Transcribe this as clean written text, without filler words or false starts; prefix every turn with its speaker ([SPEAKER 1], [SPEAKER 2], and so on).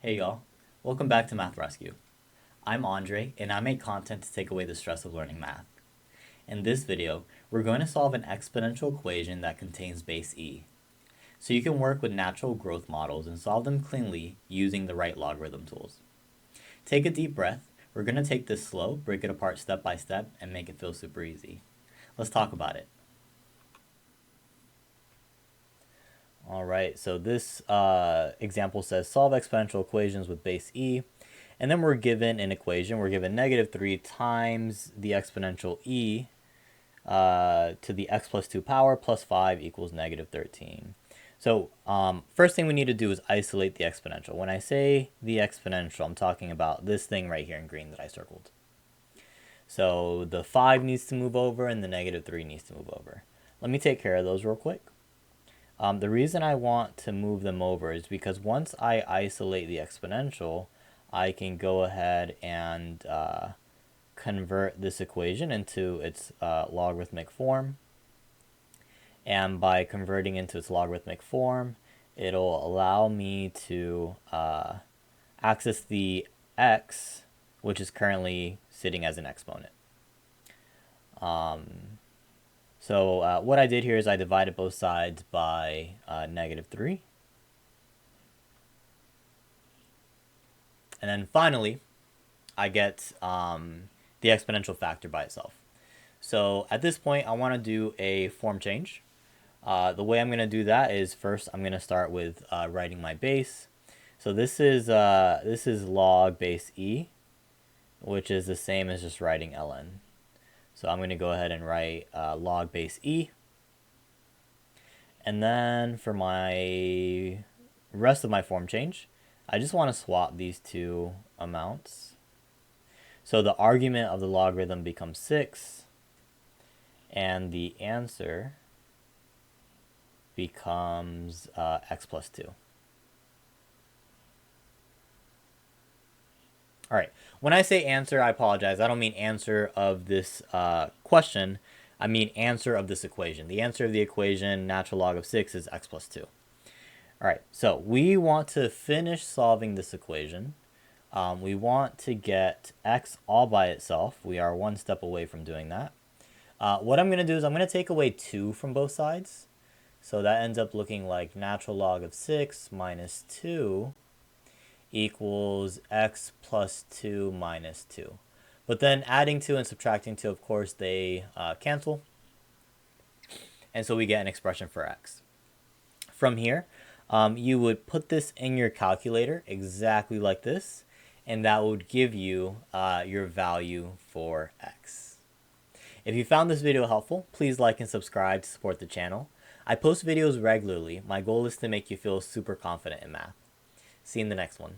[SPEAKER 1] Hey y'all, welcome back to MathRescue. I'm Andre and I make content to take away the stress of learning math. In this video, we're going to solve an exponential equation that contains base e. So you can work with natural growth models and solve them cleanly using the right logarithm tools. Take a deep breath. We're going to take this slow, break it apart step by step, and make it feel super easy. Let's talk about it. Alright, so this example says solve exponential equations with base e. And then we're given an equation. We're given negative 3 times the exponential e to the x plus 2 power plus 5 equals negative 13. So first thing we need to do is isolate the exponential. When I say the exponential, I'm talking about this thing right here in green that I circled. So the 5 needs to move over and the negative 3 needs to move over. Let me take care of those real quick. The reason I want to move them over is because once I isolate the exponential, I can go ahead and convert this equation into its logarithmic form. And by converting into its logarithmic form, it'll allow me to access the x, which is currently sitting as an exponent. So what I did here is I divided both sides by negative 3. And then finally, I get the exponential factor by itself. So at this point, I want to do a form change. The way I'm going to do that is first I'm going to start with writing my base. So this is log base e, which is the same as just writing ln. So I'm going to go ahead and write log base e. And then for my rest of my form change, I just want to swap these two amounts. So the argument of the logarithm becomes 6, and the answer becomes x plus 2. All right, when I say answer, I apologize. I don't mean answer of this question. I mean answer of this equation. The answer of the equation, natural log of 6, is x plus 2. All right, so we want to finish solving this equation. We want to get x all by itself. We are one step away from doing that. What I'm going to do is I'm going to take away 2 from both sides. So that ends up looking like natural log of 6 minus 2 equals x plus 2 minus 2. But then adding 2 and subtracting 2, of course, they cancel. And so we get an expression for x. From here, you would put this in your calculator exactly like this, and that would give you your value for x. If you found this video helpful, please like and subscribe to support the channel. I post videos regularly. My goal is to make you feel super confident in math. See you in the next one.